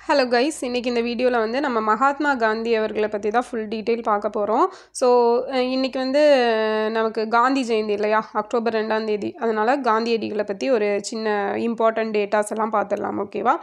Hello guys, இன்றைக்கி இந்த வீடியோவில் வந்து நம்ம மகாத்மா காந்தி அவர்களை பற்றி தான் ஃபுல் டீட்டெயில் பார்க்க போகிறோம். ஸோ இன்றைக்கி வந்து நமக்கு காந்தி ஜெயந்தி இல்லையா, அக்டோபர் 2ஆம் தேதி. அதனால் காந்தியடிகளை பற்றி ஒரு சின்ன இம்பார்ட்டன்ட் டேட்டாஸ் எல்லாம் பார்த்துடலாம், ஓகேவா?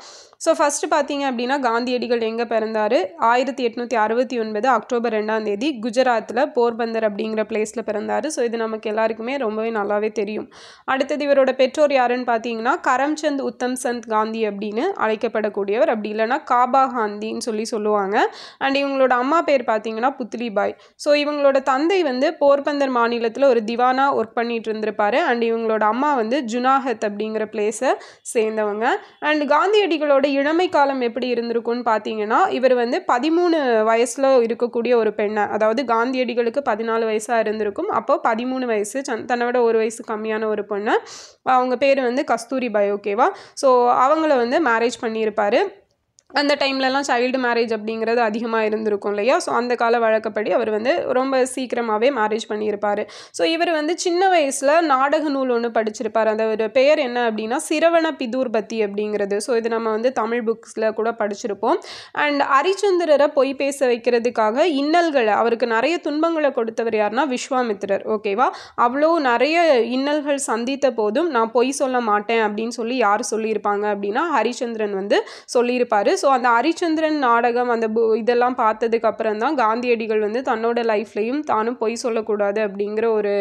ஸோ ஃபஸ்ட்டு பார்த்தீங்க அப்படின்னா காந்தியடிகள் எங்கே பிறந்தார்? 1869 அக்டோபர் 2ஆம் தேதி குஜராத்தில் போர்பந்தர் அப்படிங்கிற பிளேஸில் பிறந்தார். ஸோ இது நமக்கு எல்லாருக்குமே ரொம்பவே நல்லாவே தெரியும். அடுத்தது இவரோட பெற்றோர் யாருன்னு பார்த்தீங்கன்னா கரம்சந்த் உத்தம் சந்த் காந்தி அப்படின்னு அழைக்கப்படக்கூடியவர். அப்படி இல்லைனா காபா காந்தின்னு சொல்லுவாங்க. அண்ட் இவங்களோட அம்மா பேர் பார்த்தீங்கன்னா புத்லிபாய். ஸோ இவங்களோட தந்தை வந்து போர்பந்தர் மாநிலத்தில் ஒரு திவானா ஒர்க் பண்ணிட்டு இருந்திருப்பாரு. அண்ட் இவங்களோட அம்மா வந்து ஜுனாகத் அப்படிங்கிற பிளேஸை சேர்ந்தவங்க. அண்ட் காந்தியடிகளோட இளமை காலம் எப்படி இருந்திருக்கும்னு பார்த்தீங்கன்னா, இவர் வந்து 13 வயசில் இருக்கக்கூடிய ஒரு பெண்ணை, அதாவது காந்தியடிகளுக்கு 14 வயசாக இருந்திருக்கும், அப்போ 13 வயசு, தன்னை விட ஒரு வயசு கம்மியான ஒரு பொண்ணு, அவங்க பேர் வந்து கஸ்தூரிபாய், ஓகேவா? ஸோ அவங்கள வந்து மேரேஜ் பண்ணியிருப்பார். அந்த டைம்லலாம் சைல்டு மேரேஜ் அப்படிங்கிறது அதிகமாக இருந்திருக்கும் இல்லையா? ஸோ அந்த கால வழக்கப்படி அவர் வந்து ரொம்ப சீக்கிரமாகவே மேரேஜ் பண்ணியிருப்பார். ஸோ இவர் வந்து சின்ன வயசில் நாடக நூல் ஒன்று படிச்சிருப்பார். அந்த ஒரு பெயர் என்ன அப்படின்னா சிரவண பிதூர்பத்தி அப்படிங்கிறது. ஸோ இது நம்ம வந்து தமிழ் புக்ஸில் கூட படிச்சிருப்போம். அண்ட் ஹரிச்சந்திரரை பொய் பேச வைக்கிறதுக்காக இன்னல்களை, அவருக்கு நிறைய துன்பங்களை கொடுத்தவர் யாருன்னா விஸ்வாமித்திரர், ஓகேவா? அவ்வளோ நிறைய இன்னல்கள் சந்தித்த போதும் நான் பொய் சொல்ல மாட்டேன் அப்படின்னு சொல்லி யார் சொல்லியிருப்பாங்க அப்படின்னா ஹரிச்சந்திரன் வந்து சொல்லியிருப்பார். ஸோ அந்த ஹரிச்சந்திரன் நாடகம் அந்த இதெல்லாம் பார்த்ததுக்கு அப்புறம் தான் காந்தியடிகள் வந்து தன்னோட லைஃப்லையும் தானும் பொய் சொல்லக்கூடாது அப்படிங்கிற ஒரு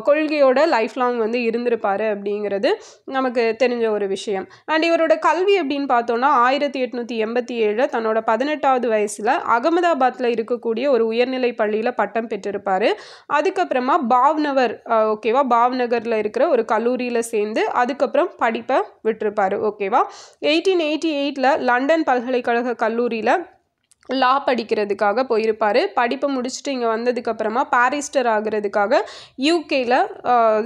கொள்கையோட லைஃப் லாங் வந்து இருந்திருப்பாரு அப்படிங்கிறது நமக்கு தெரிஞ்ச ஒரு விஷயம். அண்ட் இவரோட கல்வி அப்படின்னு பார்த்தோன்னா 1887 தன்னோட 18வது வயசில் அகமதாபாத்தில் இருக்கக்கூடிய ஒரு உயர்நிலை பள்ளியில் பட்டம் பெற்றிருப்பார். அதுக்கப்புறமா பாவ்நகர், ஓகேவா, பாவ்நகரில் இருக்கிற ஒரு கல்லூரியில் சேர்ந்து அதுக்கப்புறம் படிப்பை விட்டிருப்பார், ஓகேவா? 1888 லண்டன் பல்கலைக்கழக கல்லூரியில் லா படிக்கிறதுக்காக போயிருப்பார். படிப்பை முடிச்சுட்டு இங்கே வந்ததுக்கப்புறமா பாரிஸ்டர் ஆகிறதுக்காக யூகேயில்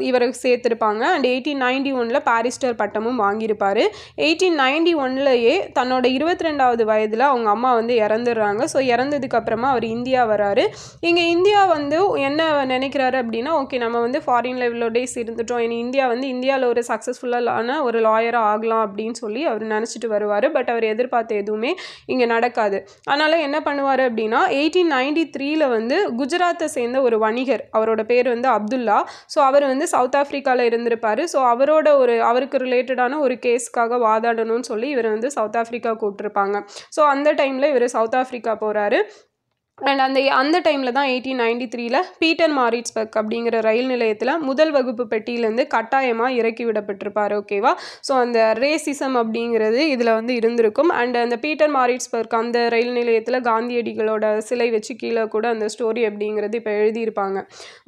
இவரை சேர்த்துருப்பாங்க. அண்ட் 1891 பாரிஸ்டர் பட்டமும் வாங்கியிருப்பார். 1891 தன்னோட 22வது வயதில் அவங்க அம்மா வந்து இறந்துடுறாங்க. ஸோ இறந்ததுக்கப்புறமா அவர் இந்தியா வராரு. இங்கே இந்தியா வந்து என்ன நினைக்கிறாரு அப்படின்னா, ஓகே நம்ம வந்து ஃபாரின் லெவலில் டேஸ் இருந்துட்டோம், இனி இந்தியா வந்து இந்தியாவில் ஒரு சக்ஸஸ்ஃபுல்லான ஒரு லாயராக ஆகலாம் அப்படின்னு சொல்லி அவர் நினச்சிட்டு வருவார். பட் அவர் எதிர்பார்த்த எதுவுமே இங்கே நடக்காது. அதனால் என்ன பண்ணுவார் அப்படின்னா 1893 வந்து குஜராத்தை சேர்ந்த ஒரு வணிகர், அவரோட பேர் வந்து அப்துல்லா. ஸோ அவர் வந்து சவுத் ஆஃப்ரிக்காவில் இருந்திருப்பார். ஸோ அவருக்கு ரிலேட்டடான ஒரு கேஸ்க்காக வாதாடணும்னு சொல்லி இவர் வந்து சவுத் ஆஃப்ரிக்கா கூப்பிட்டுருப்பாங்க. ஸோ அந்த டைமில் இவர் சவுத் ஆஃப்ரிக்கா போகிறாரு. அண்ட் அந்த டைமில் தான் 1893 பீட்டர் மாரிட்ஸ்பர்க் அப்படிங்கிற ரயில் நிலையத்தில் முதல் வகுப்பு பெட்டியிலேருந்து கட்டாயமாக இறக்கி விடப்பட்டிருப்பார், ஓகேவா? ஸோ அந்த ரேசிசம் அப்படிங்கிறது இதில் வந்து இருந்திருக்கும். அண்ட் அந்த பீட்டர் மாரிட்ஸ்பர்க் அந்த ரயில் நிலையத்தில் காந்தியடிகளோட சிலை வச்சு கீழே கூட அந்த ஸ்டோரி அப்படிங்கிறது இப்போ எழுதியிருப்பாங்க,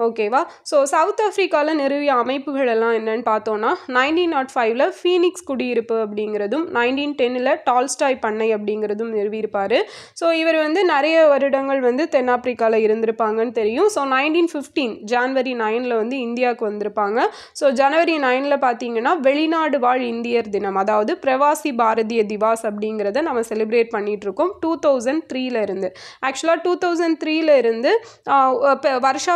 ஓகேவா? ஸோ சவுத் ஆஃப்ரிக்காவில் நிறுவிய அமைப்புகள் எல்லாம் என்னன்னு பார்த்தோன்னா 1905 ஃபீனிக்ஸ் குடியிருப்பு அப்படிங்கிறதும் 1910 டால்ஸ்டாய் பண்ணை அப்படிங்கிறதும் நிறுவியிருப்பார். ஸோ இவர் வந்து நிறைய வருடங்கள் வந்து தென்னாப்பிரிக்காவில் இருந்திருப்பாங்கன்னு தெரியும். ஸோ 1915 ஜனவரி 9 வந்து இந்தியாவுக்கு வந்திருப்பாங்க. ஸோ ஜனவரி 9 பார்த்தீங்கன்னா வெளிநாடு வாழ் இந்தியர் தினம், அதாவது பிரவாசி பாரதிய திவாஸ் அப்படிங்கிறத நம்ம செலிப்ரேட் பண்ணிட்டு இருக்கோம் 2003 இருந்து. ஆக்சுவலாக 2003 இருந்து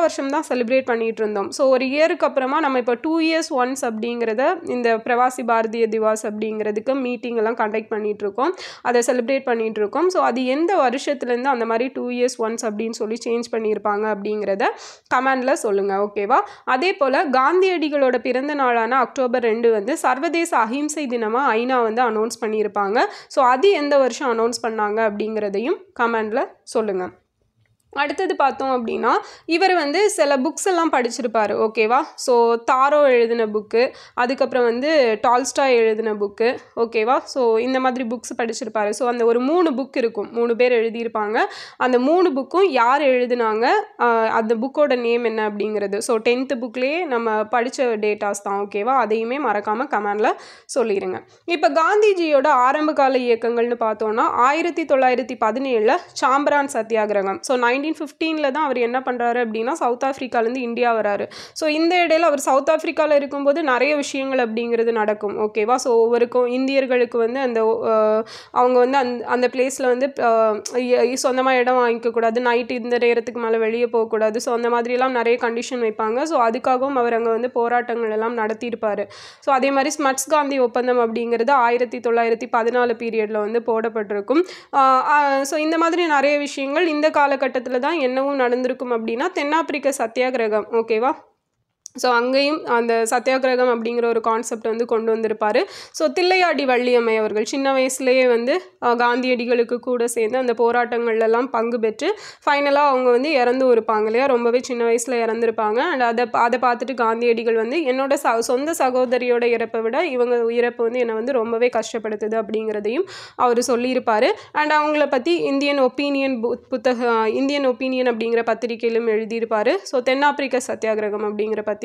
வருஷம் தான் செலிப்ரேட் பண்ணிட்டு இருந்தோம். ஸோ ஒரு இயருக்கு அப்புறமா நம்ம இப்போ 2 years once அப்படிங்கிறத இந்த பிரவாசி பாரதிய திவாஸ் அப்படிங்கிறதுக்கு மீட்டிங் எல்லாம் கண்டக்ட் பண்ணிட்டு இருக்கோம், அதை செலிப்ரேட் பண்ணிட்டு இருக்கோம். ஸோ அது எந்த வருஷத்துலேருந்து அந்த மாதிரி 2 years once அப்படின்னு சொல்லி சேஞ்ச் பண்ணியிருப்பாங்க அப்படிங்கிறத கமெண்டில் சொல்லுங்கள், ஓகேவா? அதே போல் காந்தியடிகளோட பிறந்த நாளான அக்டோபர் 2 வந்து சர்வதேச அஹிம்சை தினமாக ஐநா வந்து அனௌன்ஸ் பண்ணியிருப்பாங்க. ஸோ அது எந்த வருஷம் அனௌன்ஸ் பண்ணாங்க அப்படிங்கிறதையும் கமெண்டில் சொல்லுங்கள். அடுத்தது பார்த்தோம் அப்படின்னா இவர் வந்து சில புக்ஸ் எல்லாம் படிச்சிருப்பார், ஓகேவா? ஸோ தாரோ எழுதின புக்கு, அதுக்கப்புறம் வந்து டால்ஸ்டாய் எழுதின புக்கு, ஓகேவா? ஸோ இந்த மாதிரி புக்ஸ் படிச்சிருப்பார். ஸோ அந்த ஒரு 3 புக் இருக்கும், 3 பேர் எழுதியிருப்பாங்க. அந்த 3 புக்கும் யார் எழுதினாங்க, அந்த புக்கோட நேம் என்ன அப்படிங்கிறது ஸோ 10th புக்லேயே நம்ம படித்த டேட்டாஸ் தான், ஓகேவா? அதையுமே மறக்காமல் கமெண்டில் சொல்லிடுங்க. இப்போ காந்திஜியோட ஆரம்ப கால இயக்கங்கள்னு பார்த்தோன்னா 1917 சாம்பரான் சத்தியாகிரகம், ஸோ 19 1915 தான் அவர் என்ன பண்ணுறாரு அப்படின்னா சவுத் ஆஃப்ரிக்காலேருந்து இந்தியா வராரு. ஸோ இந்த இடையில அவர் சவுத் ஆஃப்ரிக்காவில் இருக்கும்போது நிறைய விஷயங்கள் அப்படிங்கிறது நடக்கும். ஓகேவா? ஸோ ஒவ்வொருக்கும் இந்தியர்களுக்கு வந்து அவங்க வந்து அந்த பிளேஸில் வந்து சொந்தமாக இடம் வாங்கிக்கக்கூடாது, நைட்டு இந்த நேரத்துக்கு மேலே வெளியே போகக்கூடாது. ஸோ அந்த மாதிரிலாம் நிறைய கண்டிஷன் வைப்பாங்க. ஸோ அதுக்காகவும் அவர் அங்கே வந்து போராட்டங்கள் எல்லாம் நடத்தியிருப்பார். ஸோ அதே மாதிரி ஸ்மட்ஸ் காந்தி ஒப்பந்தம் அப்படிங்கிறது 1914 பீரியடில் வந்து போடப்பட்டிருக்கும். ஸோ இந்த மாதிரி நிறைய விஷயங்கள் இந்த காலகட்டத்தில் தான் என்னவும் நடந்திருக்கும் அப்படின்னா தென்னாப்பிரிக்க சத்தியாகிரகம். ஓகேவா? ஸோ அங்கேயும் அந்த சத்தியாகிரகம் அப்படிங்கிற ஒரு கான்செப்ட் வந்து கொண்டு வந்திருப்பார். ஸோ தில்லையாடி வள்ளியம்மை அவர்கள் சின்ன வயசுலேயே வந்து காந்தியடிகளுக்கு கூட சேர்ந்து அந்த போராட்டங்கள்லாம் பங்கு பெற்று ஃபைனலாக அவங்க வந்து இறந்தும் இருப்பாங்க இல்லையா? ரொம்பவே சின்ன வயசில் இறந்துருப்பாங்க. அண்ட் அதை பார்த்துட்டு காந்தியடிகள் வந்து என்னோட சொந்த சகோதரியோட இறப்பை விட இவங்க இறப்பு வந்து என்னை வந்து ரொம்பவே கஷ்டப்படுத்துது அப்படிங்கிறதையும் அவர் சொல்லியிருப்பார். அண்ட் அவங்கள பற்றி இந்தியன் ஒப்பீனியன் அப்படிங்கிற பத்திரிகையிலும் எழுதியிருப்பார். ஸோ தென்னாப்பிரிக்க சத்தியாகிரகம் அப்படிங்கிற பத்திரிகையிலும்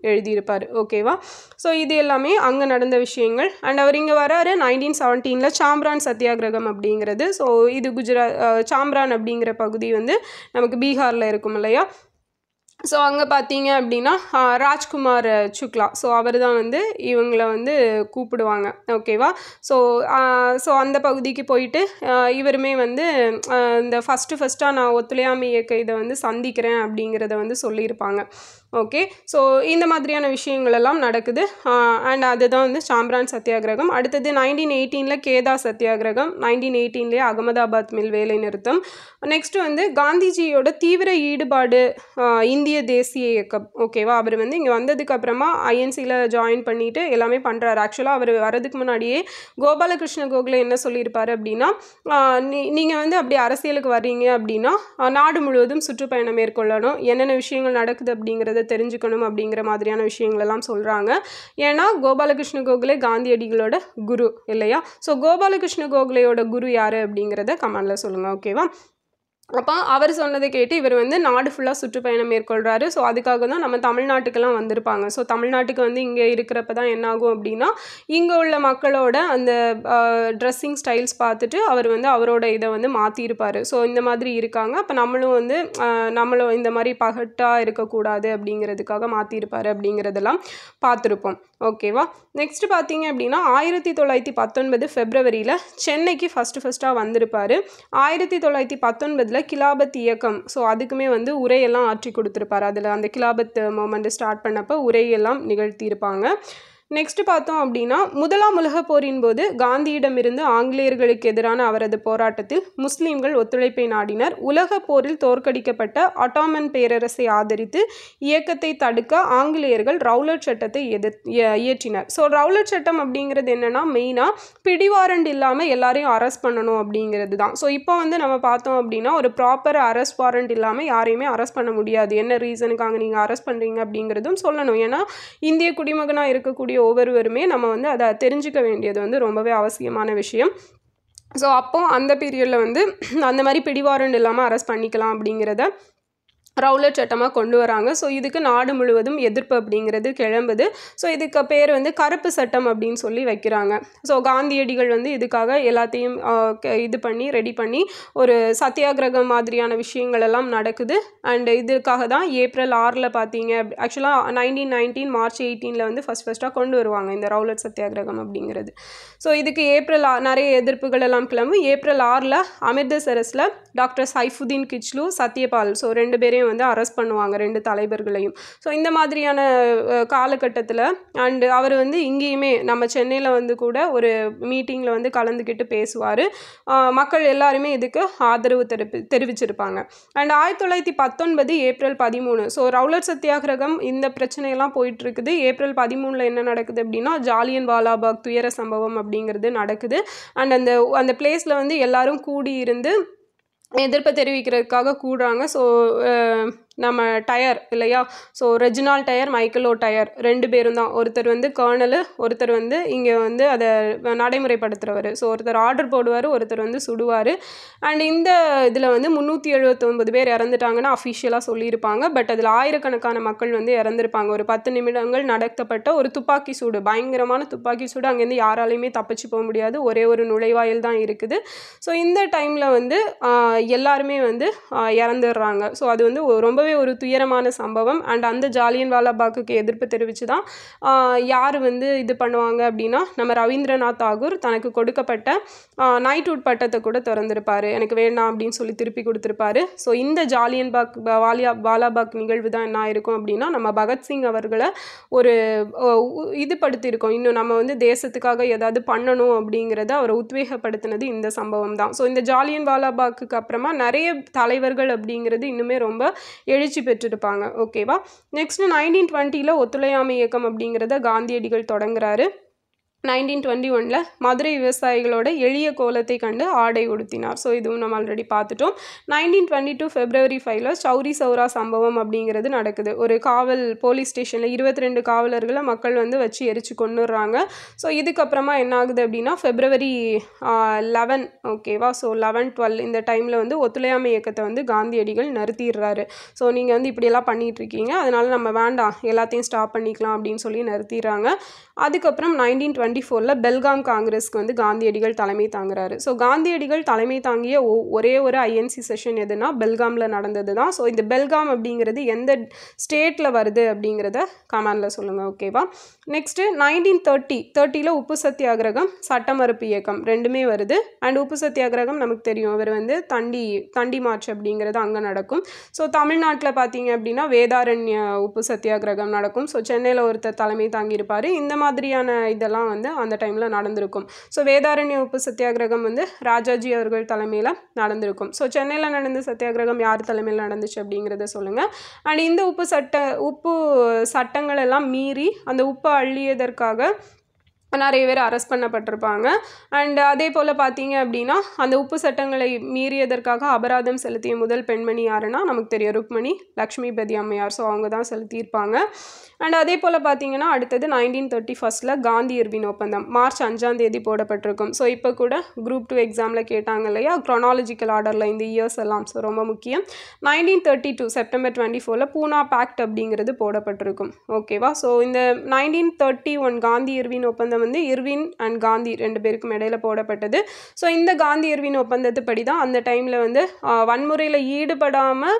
எழுதியிருப்பார். ஓகேவா? ஸோ இது எல்லாமே அங்கே நடந்த விஷயங்கள். அண்ட் அவர் இங்கே வராரு 1917 சாம்ரான் சத்தியாகிரகம் அப்படிங்கிறது. ஸோ இது சாம்ரான் அப்படிங்கிற பகுதி வந்து நமக்கு பீகாரில் இருக்கும் இல்லையா? ஸோ அங்கே பார்த்தீங்க அப்படின்னா ராஜ்குமார் சுக்லா, ஸோ அவர் தான் வந்து இவங்களை வந்து கூப்பிடுவாங்க. ஓகேவா? ஸோ அந்த பகுதிக்கு போயிட்டு இவருமே வந்து இந்த ஃபஸ்ட்டாக நான் ஒத்துழையாமை இயக்க இதை வந்து சந்திக்கிறேன் அப்படிங்கிறத வந்து சொல்லியிருப்பாங்க. ஓகே. ஸோ இந்த மாதிரியான விஷயங்கள் எல்லாம் நடக்குது. அண்ட் அதுதான் வந்து சாம்ரான் சத்தியாகிரகம். அடுத்தது 1918 கேதா சத்தியாகிரகம், 1918 அகமதாபாத் மில் வேலை நிறுத்தம். நெக்ஸ்ட் வந்து காந்திஜியோட தீவிர ஈடுபாடு இந்திய தேசிய இயக்கம். ஓகேவா? அவர் வந்து இங்கே வந்ததுக்கு அப்புறமா ஐஎன்சியில் ஜாயின் பண்ணிட்டு எல்லாமே பண்ணுறாரு. ஆக்சுவலாக அவர் வரதுக்கு முன்னாடியே கோபாலகிருஷ்ண கோகலே என்ன சொல்லியிருப்பார் அப்படின்னா, நீங்கள் வந்து அப்படி அரசியலுக்கு வர்றீங்க அப்படின்னா நாடு முழுவதும் சுற்றுப்பயணம் மேற்கொள்ளணும், என்னென்ன விஷயங்கள் நடக்குது அப்படிங்கிறத தெரிஞ்சுக்கணும் அப்படிங்கிற மாதிரியான விஷயங்கள் எல்லாம் சொல்கிறாங்க. ஏன்னா கோபாலகிருஷ்ண கோகலே காந்தியடிகளோட குரு இல்லையா? ஸோ கோபாலகிருஷ்ண கோகலேயோட குரு யார் அப்படிங்கிறத கமெண்டில் சொல்லுங்கள். ஓகேவா? அப்போ அவர் சொன்னதை கேட்டு இவர் வந்து நாடு ஃபுல்லாக சுற்றுப்பயணம் மேற்கொள்கிறாரு. ஸோ அதுக்காக தான் நம்ம தமிழ்நாட்டுக்கெல்லாம் வந்திருப்பாங்க. ஸோ தமிழ்நாட்டுக்கு வந்து இங்கே இருக்கிறப்ப தான் என்னாகும் அப்படின்னா இங்கே உள்ள மக்களோட அந்த ட்ரெஸ்ஸிங் ஸ்டைல்ஸ் பார்த்துட்டு அவர் வந்து அவரோட இதை வந்து மாற்றிருப்பார். ஸோ இந்த மாதிரி இருக்காங்க, அப்போ நம்மளும் இந்த மாதிரி பகட்டாக இருக்கக்கூடாது அப்படிங்கிறதுக்காக மாற்றிருப்பார் அப்படிங்கிறதெல்லாம் பார்த்துருப்போம். ஓகேவா? நெக்ஸ்ட் பார்த்தீங்க அப்படின்னா 1919 ஃபெப்ரவரியில் சென்னைக்கு ஃபஸ்ட்டாக வந்திருப்பார். 1919 கிலாபத் இயக்கம், ஸோ அதுக்குமே வந்து உரையெல்லாம் ஆற்றி கொடுத்துருப்பார். அதில் அந்த கிலாபத் மூமெண்ட் ஸ்டார்ட் பண்ணப்போ உரையெல்லாம் நிகழ்த்தியிருப்பாங்க. நெக்ஸ்ட் பார்த்தோம் அப்படின்னா முதலாம் உலகப் போரின் போது காந்தியிடமிருந்து ஆங்கிலேயர்களுக்கு எதிரான அவரது போராட்டத்தில் முஸ்லீம்கள் ஒத்துழைப்பை நாடினர். உலக போரில் தோற்கடிக்கப்பட்ட ஒட்டோமன் பேரரசை ஆதரித்து இயக்கத்தை தடுக்க ஆங்கிலேயர்கள் ரவுலட் சட்டத்தை இயற்றினர். ஸோ ரவுலட் சட்டம் அப்படிங்கிறது என்னென்னா மெயினாக பிடிவாரண்ட் இல்லாமல் எல்லாரையும் அரெஸ்ட் பண்ணணும் அப்படிங்கிறது தான். ஸோ இப்போ வந்து நம்ம பார்த்தோம் அப்படின்னா ஒரு ப்ராப்பர் அரெஸ்ட் வாரண்ட் இல்லாமல் யாரையுமே அரெஸ்ட் பண்ண முடியாது. என்ன ரீசனுக்காக நீங்கள் அரெஸ்ட் பண்ணுறீங்க அப்படிங்கிறதும் சொல்லணும். ஏன்னா இந்திய குடிமகனாக இருக்கக்கூடிய ஒவ்வொருவருமே நம்ம வந்து அதை தெரிஞ்சுக்க வேண்டியது வந்து ரொம்பவே அவசியமான விஷயம். ஸோ அப்போ அந்த பீரியடில் வந்து அந்த மாதிரி பிடிவாரண்ட் இல்லாமல் அரெஸ்ட் பண்ணிக்கலாம் அப்படிங்கிறத ரவுலட் சட்டமாக கொண்டு வராங்க. ஸோ இதுக்கு நாடு முழுவதும் எதிர்ப்பு அப்படிங்கிறது கிளம்புது. ஸோ இதுக்கு பேர் வந்து கருப்பு சட்டம் அப்படின்னு சொல்லி வைக்கிறாங்க. ஸோ காந்தியடிகள் வந்து இதுக்காக எல்லாத்தையும் இது பண்ணி ரெடி பண்ணி ஒரு சத்தியாகிரகம் மாதிரியான விஷயங்கள் எல்லாம் நடக்குது. அண்ட் இதுக்காக தான் ஏப்ரல் 6 பார்த்தீங்க ஆக்சுவலாக 1919 மார்ச் 18 வந்து ஃபஸ்ட்டாக கொண்டு வருவாங்க இந்த ரவுலட் சத்தியாகிரகம் அப்படிங்கிறது. ஸோ இதுக்கு ஏப்ரல் நிறைய எதிர்ப்புகள் எல்லாம் கிளம்பும். ஏப்ரல் 6 அமிர்தசரஸில் டாக்டர் சைஃபுதீன் கிச்லு, சத்யபால், ஸோ 2 பேரையும் வந்து அரெஸ்ட் பண்ணுவாங்க, 2 தலைவர்களையும். ஸோ இந்த மாதிரியான காலகட்டத்தில் அண்டு அவர் வந்து இங்கேயுமே நம்ம சென்னையில் வந்து கூட ஒரு மீட்டிங்கில் வந்து கலந்துக்கிட்டு பேசுவார். மக்கள் எல்லாருமே இதுக்கு ஆதரவு தெரிவிச்சிருப்பாங்க. அண்ட் 1919 ஏப்ரல் 13, ஸோ ரவுலட் சத்தியாகிரகம் இந்த பிரச்சனையெல்லாம் போயிட்டுருக்குது. ஏப்ரல் 13 என்ன நடக்குது அப்படின்னா ஜாலியன் வாலாபாக் துயர சம்பவம் அப்படிங்கிறது நடக்குது. அண்ட் அந்த பிளேஸில் வந்து எல்லாரும் கூடி இருந்து எதிர்ப்பை தெரிவிக்கிறதுக்காக கூடுறாங்க. ஸோ நம்ம டயர் இல்லையா, ஸோ ரெஜினால் டயர், மைக்கேல் ஓ டயர் 2 பேரும் தான். ஒருத்தர் வந்து கர்னலு, ஒருத்தர் வந்து இங்கே வந்து அதை நடைமுறைப்படுத்துகிறவர். ஸோ ஒருத்தர் ஆர்டர் போடுவார், ஒருத்தர் வந்து சுடுவார். அண்ட் இந்த இதில் வந்து 379 பேர் இறந்துட்டாங்கன்னு அஃபிஷியலாக சொல்லியிருப்பாங்க. பட் அதில் ஆயிரக்கணக்கான மக்கள் வந்து இறந்துருப்பாங்க. ஒரு 10 நிமிடங்கள் நடத்தப்பட்ட ஒரு துப்பாக்கி சூடு, பயங்கரமான துப்பாக்கி சூடு. அங்கேருந்து யாராலையுமே தப்பிச்சு போக முடியாது, ஒரே ஒரு நுழைவாயில் தான் இருக்குது. ஸோ இந்த டைமில் வந்து எல்லாருமே வந்து இறந்துடுறாங்க. ஸோ அது வந்து ரொம்பவே ஒரு துயரமான சம்பவம். அண்ட் அந்த ஜாலியன் வாலாபாக்குக்கு எதிர்ப்பு தெரிவித்து தான் யார் வந்து இது பண்ணுவாங்க அப்படின்னா, நம்ம ரவீந்திரநாத் தாகூர் தனக்கு கொடுக்கப்பட்ட நைட்வுட் பட்டத்தை கூட திறந்திருப்பார், எனக்கு வேண்டாம் அப்படின்னு சொல்லி திருப்பி கொடுத்துருப்பாரு. ஸோ இந்த ஜாலியன் வாலாபாக் நிகழ்வு தான் என்ன ஆயிருக்கும் அப்படின்னா, நம்ம பகத்சிங் அவர்களை ஒரு இது படுத்தியிருக்கோம். இன்னும் நம்ம வந்து தேசத்துக்காக ஏதாவது பண்ணணும் அப்படிங்கிறத அவரை உத்வேகப்படுத்தினது இந்த சம்பவம் தான். ஸோ இந்த ஜாலியன் வாலாபாக்கு அப்புறமா நிறைய தலைவர்கள் அப்படிங்கிறது இன்னுமே ரொம்ப எழுச்சி பெற்றிருப்பாங்க. ஓகேவா. நெக்ஸ்ட்டு 1920 ஒத்துழையாமை இயக்கம் அப்படிங்கிறத காந்தியடிகள் தொடங்குறாரு. 1921 மதுரை விவசாயிகளோட எளிய கோலத்தை கண்டு ஆடை உடுத்தினார். ஸோ இதுவும் நம்ம ஆல்ரெடி பார்த்துட்டோம். 1922 February 5 சௌரி சௌரா சம்பவம் அப்படிங்கிறது நடக்குது. ஒரு போலீஸ் ஸ்டேஷனில் 22 காவலர்களை மக்கள் வந்து வச்சு எரிச்சு கொண்டுடுறாங்க. ஸோ இதுக்கப்புறமா என்ன ஆகுது அப்படின்னா, February 11 ஓகேவா, ஸோ 11-12 இந்த டைமில் வந்து ஒத்துழையாமை இயக்கத்தை வந்து காந்தியடிகள் நிறுத்திடுறாரு. ஸோ நீங்கள் வந்து இப்படியெல்லாம் பண்ணிகிட்ருக்கீங்க, அதனால் நம்ம வேண்டாம், எல்லாத்தையும் ஸ்டாப் பண்ணிக்கலாம் அப்படின்னு சொல்லி நிறுத்திடுறாங்க. அதுக்கப்புறம் 1924 பெல்காம் காங்கிரஸ்க்கு வந்து காந்தியடிகள் தலைமை தாங்குறாரு. ஸோ காந்தியடிகள் தலைமை தாங்கிய ஒரே ஒரு ஐஎன்சி செஷன் எதுனா பெல்காமில் நடந்தது தான். ஸோ இந்த பெல்காம் அப்படிங்கிறது எந்த ஸ்டேட்டில் வருது அப்படிங்கிறத கமெண்டில் சொல்லுங்கள். ஓகேவா. நெக்ஸ்ட்டு 1930 உப்பு சத்தியாகிரகம், சட்ட மறுப்பு இயக்கம் ரெண்டுமே வருது. அண்ட் உப்பு சத்தியாகிரகம் நமக்கு தெரியும், அவர் வந்து தண்டி மார்ச் அப்படிங்கிறது அங்கே நடக்கும். ஸோ தமிழ்நாட்டில் பார்த்தீங்க அப்படின்னா வேதாரண்ய உப்பு சத்தியாகிரகம் நடக்கும். ஸோ சென்னையில் ஒருத்தர் தலைமை தாங்கியிருப்பார். இந்த மாதிரியான இதெல்லாம் வந்து அந்த டைமில் நடந்திருக்கும். ஸோ வேதாரண்ய உப்பு சத்தியாகிரகம் வந்து ராஜாஜி அவர்கள் தலைமையில் நடந்திருக்கும். ஸோ சென்னையில் நடந்த சத்தியாகிரகம் யார் தலைமையில் நடந்துச்சு அப்படிங்கிறத சொல்லுங்கள். அண்ட் இந்த உப்பு சட்டங்கள் எல்லாம் மீறி அந்த உப்பை அள்ளியதற்காக நிறைய பேர் அரெஸ்ட் பண்ணப்பட்டிருப்பாங்க. அண்ட் அதே போல் பார்த்தீங்க அப்படின்னா, அந்த உப்பு சட்டங்களை மீறியதற்காக அபராதம் செலுத்திய முதல் பெண்மணி யாருன்னா நமக்கு தெரியும், ருக்மணி லக்ஷ்மிபதி அம்மையார். ஸோ அவங்க தான் செலுத்தியிருப்பாங்க. அண்ட் அதே போல் பார்த்தீங்கன்னா அடுத்தது 1931 காந்தி இர்வின் ஒப்பந்தம் மார்ச் 5 போடப்பட்டிருக்கும். ஸோ இப்போ கூட Group 2 எக்ஸாமில் கேட்டாங்க இல்லையா, க்ரோனாலஜிக்கல் ஆர்டரில் இந்த இயர்ஸ் எல்லாம். ஸோ ரொம்ப முக்கியம். 1932 செப்டம்பர் 24 பூனா பேக்ட் அப்படிங்கிறது போடப்பட்டிருக்கும். ஓகேவா. ஸோ இந்த 1931 காந்தி இர்வின் ஒப்பந்தம் வந்து இர்வின் அண்ட் காந்தி 2 பேருக்கும் இடையில போடப்பட்டது. ஸோ இந்த காந்தி இர்வின் ஒப்பந்தத்துப்படி தான் அந்த டைமில் வந்து வன்முறையில் ஈடுபடாமல்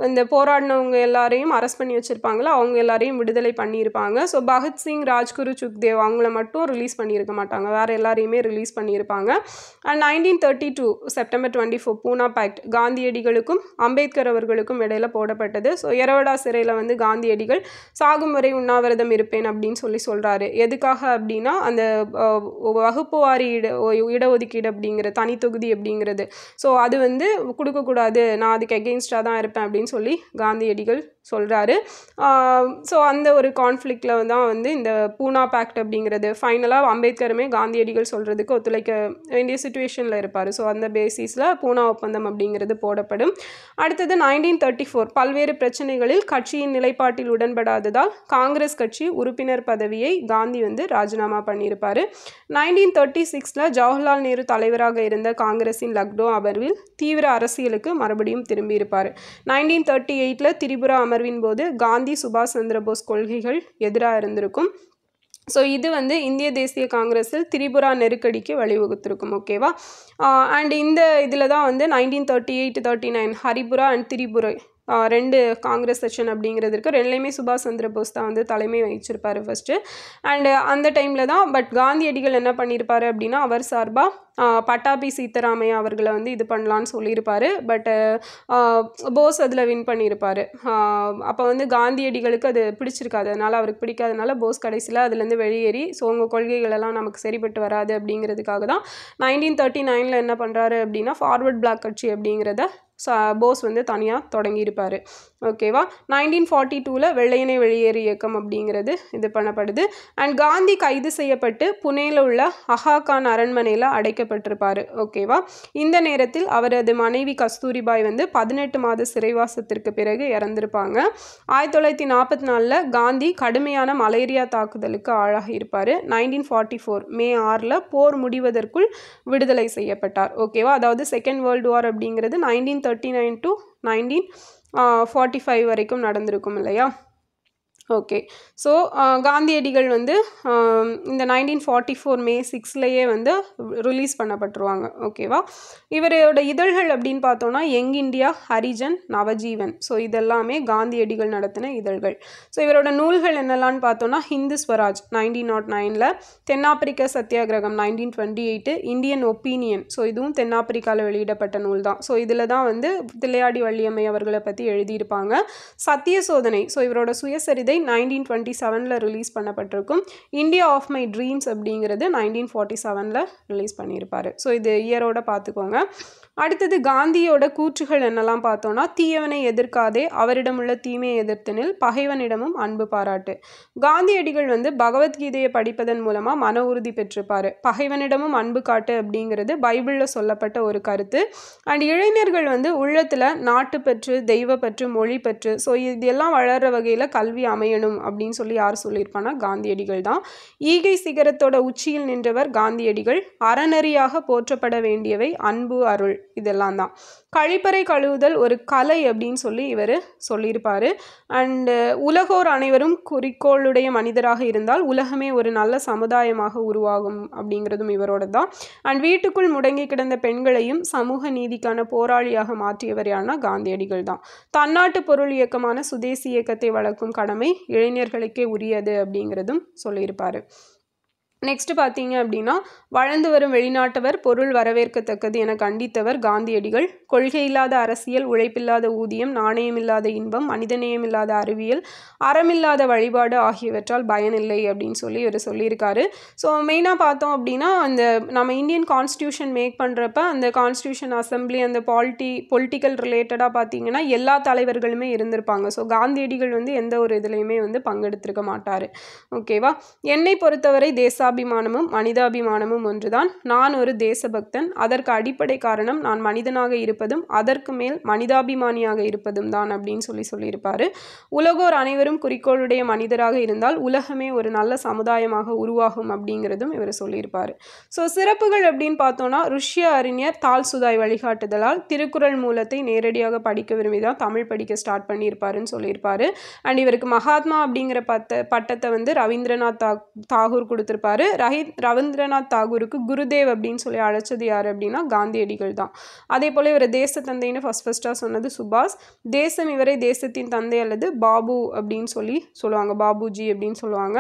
இந்த போராடினவங்க எல்லாரையும் அரெஸ்ட் பண்ணி வச்சுருப்பாங்களா, அவங்க எல்லாரையும் விடுதலை பண்ணியிருப்பாங்க. ஸோ பகத்சிங், ராஜ்குரு, சுக்தேவ் அவங்கள மட்டும் ரிலீஸ் பண்ணியிருக்க மாட்டாங்க, வேறு எல்லாரையுமே ரிலீஸ் பண்ணியிருப்பாங்க. அண்ட் 1932 செப்டம்பர் 24 பூனா பேக்ட் காந்தியடிகளுக்கும் அம்பேத்கர் அவர்களுக்கும் இடையில போடப்பட்டது. ஸோ எரவடா சிறையில் வந்து காந்தியடிகள் சாகும் வரை உண்ணாவிரதம் இருப்பேன் அப்படின்னு சொல்கிறாரு. எதுக்காக அப்படின்னா, அந்த வகுப்பு வாரி இடஒதுக்கீடு அப்படிங்கிற தனி தொகுதி அப்படிங்கிறது, ஸோ அது வந்து கொடுக்கக்கூடாது, நான் அதுக்கு எகெயின்ஸ்டாக தான் இருப்பேன் அப்படின்னு சொல்லி காந்தியடிகள் சொல்கிறாரு. ஸோ அந்த ஒரு கான்ஃப்ளிக்டில் தான் வந்து இந்த பூனா பேக்ட் அப்படிங்கிறது ஃபைனலாக அம்பேத்கருமே காந்தியடிகள் சொல்கிறதுக்கு ஒத்துழைக்க வேண்டிய சுச்சுவேஷனில் இருப்பார். ஸோ அந்த பேசிஸில் பூனா ஒப்பந்தம் அப்படிங்கிறது போடப்படும். அடுத்தது 1934 பல்வேறு பிரச்சனைகளில் கட்சியின் நிலைப்பாட்டில் உடன்படாததால் காங்கிரஸ் கட்சி உறுப்பினர் பதவியை காந்தி வந்து ராஜினாமா பண்ணியிருப்பார். 1936 ஜவஹர்லால் நேரு தலைவராக இருந்த காங்கிரஸின் லக்னோ அமர்வில் தீவிர அரசியலுக்கு மறுபடியும் திரும்பியிருப்பார். 1938 திரிபுரா அமர்வின் போது காந்தி, சுபாஷ் சந்திரபோஸ் கொள்கைகள் எதிராக இருந்திருக்கும். ஸோ இது வந்து இந்திய தேசிய காங்கிரஸில் திரிபுரா நெருக்கடிக்கு வழிவகுத்திருக்கும். ஓகேவா. அண்ட் இந்த இதில் தான் வந்து 1938-39 Haripura and Tripurai 2 Congress session அப்படிங்கிறது இருக்குது. ரெண்டுலேயுமே சுபாஷ் சந்திரபோஸ் தான் வந்து தலைமை வகிச்சிருப்பார் ஃபஸ்ட்டு. அண்டு அந்த டைமில் தான் பட் காந்தியடிகள் என்ன பண்ணியிருப்பார் அப்படின்னா, அவர் சார்பாக பட்டாபி சீத்தாராமையா அவர்களை வந்து இது பண்ணலான்னு சொல்லியிருப்பார். பட்டு போஸ் அதில் வின் பண்ணியிருப்பார். அப்போ வந்து காந்தியடிகளுக்கு அது பிடிச்சிருக்காது, அதனால் அவருக்கு பிடிக்காதனால போஸ் கடைசியில் அதுலேருந்து வெளியேறி, ஸோ உங்கள் கொள்கைகளெல்லாம் நமக்கு சரிப்பட்டு வராது அப்படிங்கிறதுக்காக தான் 1939 என்ன பண்ணுறாரு அப்படின்னா, ஃபார்வர்ட் பிளாக் கட்சி அப்படிங்கிறத போஸ் வந்து தனியாக தொடங்கியிருப்பார். ஓகேவா. 1942 வெள்ளையனே வெளியேறு இயக்கம் அப்படிங்கிறது இது பண்ணப்படுது. அண்ட் காந்தி கைது செய்யப்பட்டு புனேயில் உள்ள அகா கான் அரண்மனையில் அடைக்கப்பட்டு வைக்கப்பட்டிருப்பார். ஓகேவா? இந்த நேரத்தில் அவரது மனைவி கஸ்தூரிபாய் வந்து 18 மாத சிறைவாசத்திற்கு பிறகு இறந்திருப்பாங்க. 1944 காந்தி கடுமையான மலேரியா தாக்குதலுக்கு ஆளாகி இருப்பார். 1944 மே 6 போர் முடிவதற்குள் விடுதலை செய்யப்பட்டார். ஓகேவா? அதாவது செகண்ட் வேர்ல்டு வார் அப்படிங்கிறது 1939 to 1945 வரைக்கும் நடந்திருக்கும் இல்லையா? ஓகே. ஸோ காந்தியடிகள் வந்து இந்த 1944 மே 6 வந்து ரிலீஸ் பண்ணப்பட்டுருவாங்க. ஓகேவா? இவரோட இதழ்கள் அப்படின்னு பார்த்தோன்னா young India, Harijan, Navjivan. So இதெல்லாமே காந்தியடிகள் நடத்தின இதழ்கள். ஸோ இவரோட நூல்கள் என்னெல்லாம்னு பார்த்தோன்னா ஹிந்து ஸ்வராஜ் 1909, தென்னாப்பிரிக்க சத்தியாகிரகம் 1928, இந்தியன் ஒப்பீனியன். ஸோ இதுவும் தென்னாப்பிரிக்காவில் வெளியிடப்பட்ட நூல் தான். ஸோ இதில் தான் வந்து தில்லையாடி வள்ளியம்மை அவர்களை பற்றி எழுதியிருப்பாங்க. சத்திய சோதனை. ஸோ இவரோட சுயசரிதை 1927 ரிலீஸ் பண்ணப்பட்டிருக்கும். இந்தியா ஆஃப் மை ட்ரீம்ஸ் அப்படிங்கிறது 1947 ரிலீஸ் பண்ணியிருப்பார். ஸோ இது இயரோட பார்த்துக்கோங்க. அடுத்தது காந்தியோட கூற்றுகள் என்னெல்லாம் பார்த்தோன்னா தீயவனை எதிர்க்காதே, அவரிடமுள்ள தீமையை எதிர்த்தனில், பகைவனிடமும் அன்பு பாராட்டு. காந்தியடிகள் வந்து பகவத்கீதையை படிப்பதன் மூலமாக மன உறுதி பெற்றிருப்பார். பகைவனிடமும் அன்பு காட்டு அப்படிங்கிறது பைபிளில் சொல்லப்பட்ட ஒரு கருத்து. அண்ட் இளைஞர்கள் வந்து உள்ளத்தில் நாட்டுப்பற்று, தெய்வப்பற்று, மொழிப்பற்று, ஸோ இதெல்லாம் வளர்கிற வகையில் கல்வி அமையணும் அப்படின்னு சொல்லி யார் சொல்லியிருப்பானா காந்தியடிகள் தான். ஈகை சிகரத்தோட உச்சியில் நின்றவர் காந்தியடிகள். அறநெறியாக போற்றப்பட வேண்டியவை அன்பு, அருள், இதெல்லாம் தான். கழிப்பறை கழுவுதல் ஒரு கலை அப்படின்னு சொல்லி இவர் சொல்லியிருப்பார். அண்டு உலகோர் அனைவரும் குறிக்கோளுடைய மனிதராக இருந்தால் உலகமே ஒரு நல்ல சமுதாயமாக உருவாகும் அப்படிங்கிறதும் இவரோட தான். அண்ட் வீட்டுக்குள் முடங்கி கிடந்த பெண்களையும் சமூக நீதிக்கான போராளியாக மாற்றியவர் யாருன்னா காந்தியடிகள் தான். தன்னாட்டு பொருள் இயக்கமான சுதேசி இயக்கத்தை வளர்க்கும் கடமை இளைஞர்களுக்கே உரியது அப்படிங்கிறதும் சொல்லியிருப்பார். நெக்ஸ்ட் பார்த்தீங்க அப்படின்னா வளர்ந்து வரும் வெளிநாட்டவர் பொருள் வரவேற்கத்தக்கது என கண்டித்தவர் காந்தியடிகள். கொள்கை இல்லாத அரசியல், உழைப்பில்லாத ஊதியம், நாணயமில்லாத இன்பம், மனிதநேயமில்லாத அறிவியல், அறமில்லாத வழிபாடு ஆகியவற்றால் பயனில்லை அப்படின்னு சொல்லி இவர் சொல்லியிருக்காரு. ஸோ மெயினாக பார்த்தோம் அப்படின்னா அந்த நம்ம இந்தியன் கான்ஸ்டியூஷன் மேக் பண்ணுறப்ப அந்த கான்ஸ்டியூஷன் அசம்பிளி அந்த பொலிட்டிக்கல் ரிலேட்டடாக பார்த்தீங்கன்னா எல்லா தலைவர்களுமே இருந்திருப்பாங்க. ஸோ காந்தியடிகள் வந்து எந்த ஒரு இதுலையுமே வந்து பங்கெடுத்திருக்க மாட்டார். ஓகேவா? என்னை பொறுத்தவரை தேசாபிமானமும் மனிதாபிமானமும் ஒன்றுதான். நான் ஒரு தேசபக்தன். அதற்கு அடிப்படை காரணம் நான் மனிதனாக இருப்பதும் அதற்கு மேல் மனிதாபிமானியாக இருப்பதும் தான் அப்படின்னு சொல்லியிருப்பார். உலகோர் அனைவரும் குறிக்கோளுடைய மனிதராக இருந்தால் உலகமே ஒரு நல்ல சமுதாயமாக உருவாகும் அப்படிங்கிறதும் இவர் சொல்லியிருப்பார். ஸோ சிறப்புகள் அப்படின்னு பார்த்தோன்னா ருஷ்ய அறிஞர் தால்சுதாய் வழிகாட்டுதலால் திருக்குறள் மூலத்தை நேரடியாக படிக்க விரும்பி தான் தமிழ் படிக்க ஸ்டார்ட் பண்ணியிருப்பாருன்னு சொல்லியிருப்பார். அண்ட் இவருக்கு மகாத்மா அப்படிங்கிற பட்டத்தை வந்து ரவீந்திரநாத் தாகூர் கொடுத்துருப்பாரு. ரவீந்திரநாத் தாகூருக்கு குருதேவ் அப்படின்னு சொல்லி அழைச்சது யார் அப்படின்னா காந்தியடிகள் தான். அதே போல் இவர் தேச தந்தைன்னு ஃபஸ்ட்டாக சொன்னது சுபாஷ். தேசம் இவரை தேசத்தின் தந்தை அல்லது பாபு அப்படின்னு சொல்லுவாங்க, பாபுஜி அப்படின்னு சொல்லுவாங்க.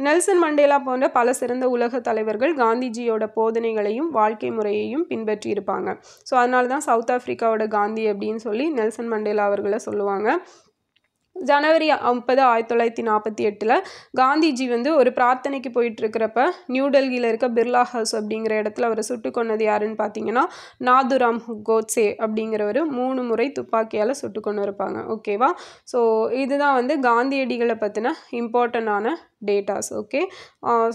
நெல்சன் மண்டேலா போன்ற பல சிறந்த உலக தலைவர்கள் காந்திஜியோட போதனைகளையும் வாழ்க்கை முறையையும் பின்பற்றி இருப்பாங்க. ஸோ அதனால தான் சவுத் ஆஃப்ரிக்காவோட காந்தி அப்படின்னு சொல்லி நெல்சன் மண்டேலா அவர்களை சொல்லுவாங்க. ஜனவரி 30, 1948 காந்திஜி வந்து ஒரு பிரார்த்தனைக்கு போயிட்டு இருக்கிறப்ப நியூ டெல்லியில் இருக்க பிர்லா ஹவுஸ் அப்படிங்கிற இடத்துல அவரை சுட்டு கொன்னது யாருன்னு பார்த்தீங்கன்னா நாதுராம் கோட்ஸே அப்படிங்கிறவர் 3 முறை துப்பாக்கியால் சுட்டு கொண்டு இருப்பாங்க. ஓகேவா? ஸோ இதுதான் வந்து காந்தியடிகளை பற்றின இம்பார்ட்டண்டான டேட்டாஸ். ஓகே.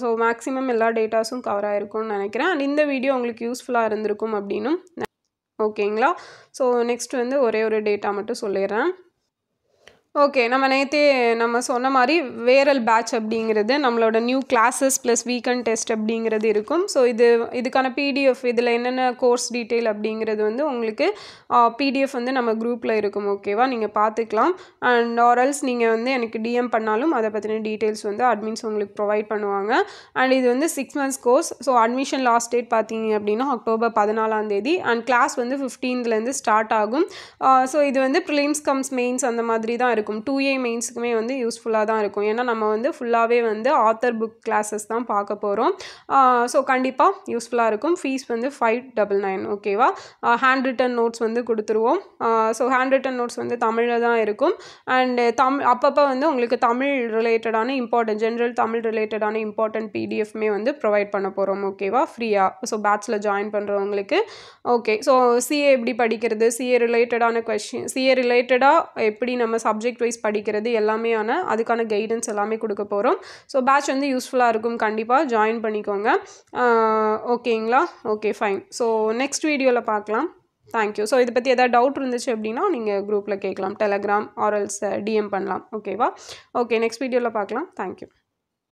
ஸோ மேக்ஸிமம் எல்லா டேட்டாஸும் கவர் ஆகிருக்கும்னு நினைக்கிறேன். அண்ட் இந்த வீடியோ உங்களுக்கு யூஸ்ஃபுல்லாக இருந்திருக்கும் அப்படின்னும் ஓகேங்களா? ஸோ நெக்ஸ்ட் வந்து ஒரே ஒரு டேட்டா மட்டும் சொல்லிடுறேன். ஓகே. நம்ம சொன்ன மாதிரி வேரல் பேட்ச் அப்படிங்கிறது நம்மளோட new classes plus weekend test அப்படிங்கிறது இருக்கும். ஸோ இதுக்கான பிடிஎஃப் இதில் என்னென்ன கோர்ஸ் டீட்டெயில் அப்படிங்கிறது வந்து உங்களுக்கு பிடிஎஃப் வந்து நம்ம குரூப்பில் இருக்கும். ஓகேவா? நீங்கள் பார்த்துக்கலாம். அண்ட் ஆர்எல்ஸ் நீங்கள் வந்து எனக்கு டிஎம் பண்ணாலும் அதை பற்றின டீட்டெயில்ஸ் வந்து அட்மின்ஸ் உங்களுக்கு ப்ரொவைட் பண்ணுவாங்க. அண்ட் இது வந்து 6 months course. So admission last date பார்த்தீங்க அப்படின்னா அக்டோபர் 14 அண்ட் கிளாஸ் வந்து 15 ஸ்டார்ட் ஆகும். ஸோ இது வந்து ப்ரிலிம்ஸ் கம்ஸ் மெயின்ஸ் அந்த மாதிரி தான் இருக்கும். 2A மெயின்ஸுக்குமே வந்து யூஸ்ஃபுல்லாக தான் இருக்கும். ஏன்னா நம்ம வந்து ஃபுல்லாகவே வந்து ஆத்தர் புக் கிளாஸஸ் தான் பார்க்க போகிறோம். ஸோ கண்டிப்பாக யூஸ்ஃபுல்லாக இருக்கும். ஃபீஸ் வந்து 599. ஓகேவா? ஹேண்ட் ரிட்டன் நோட்ஸ் வந்து கொடுத்துருவோம். ஸோ ஹேண்ட் ரிட்டன் நோட்ஸ் வந்து தமிழில் தான் இருக்கும். அண்டு அப்பப்போ வந்து உங்களுக்கு தமிழ் ரிலேட்டடான ஜென்ரல் தமிழ் ரிலேட்டடான இம்பார்ட்டன்ட் பிடிஎஃப்மே வந்து ப்ரொவைட் பண்ண போகிறோம். ஓகேவா? ஃப்ரீயாக. ஸோ பேட்சில் ஜாயின் பண்ணுறவங்களுக்கு. ஓகே. ஸோ சிஏ எப்படி படிக்கிறது, சிஏ ரிலேட்டடான கொஸ்டின், சிஏ ரிலேட்டடாக எப்படி நம்ம சப்ஜெக்ட் சப்ஜெக்ட் வைஸ் படிக்கிறது எல்லாமே அதுக்கான கைடன்ஸ் எல்லாமே கொடுக்க போகிறோம். ஸோ பேட்ச் வந்து யூஸ்ஃபுல்லாக இருக்கும், கண்டிப்பாக ஜாயின் பண்ணிக்கோங்க. ஓகேங்களா? Okay fine. ஸோ நெக்ஸ்ட் வீடியோவில் பார்க்கலாம். தேங்க்யூ. ஸோ இதை பற்றி எதாவது டவுட் இருந்துச்சு அப்படின்னா நீங்கள் குரூப்பில் கேட்கலாம், டெலகிராம் ஆர்எல்ஸ் டிஎம் பண்ணலாம். ஓகேவா? ஓகே, நெக்ஸ்ட் வீடியோவில் பார்க்கலாம். தேங்க்யூ.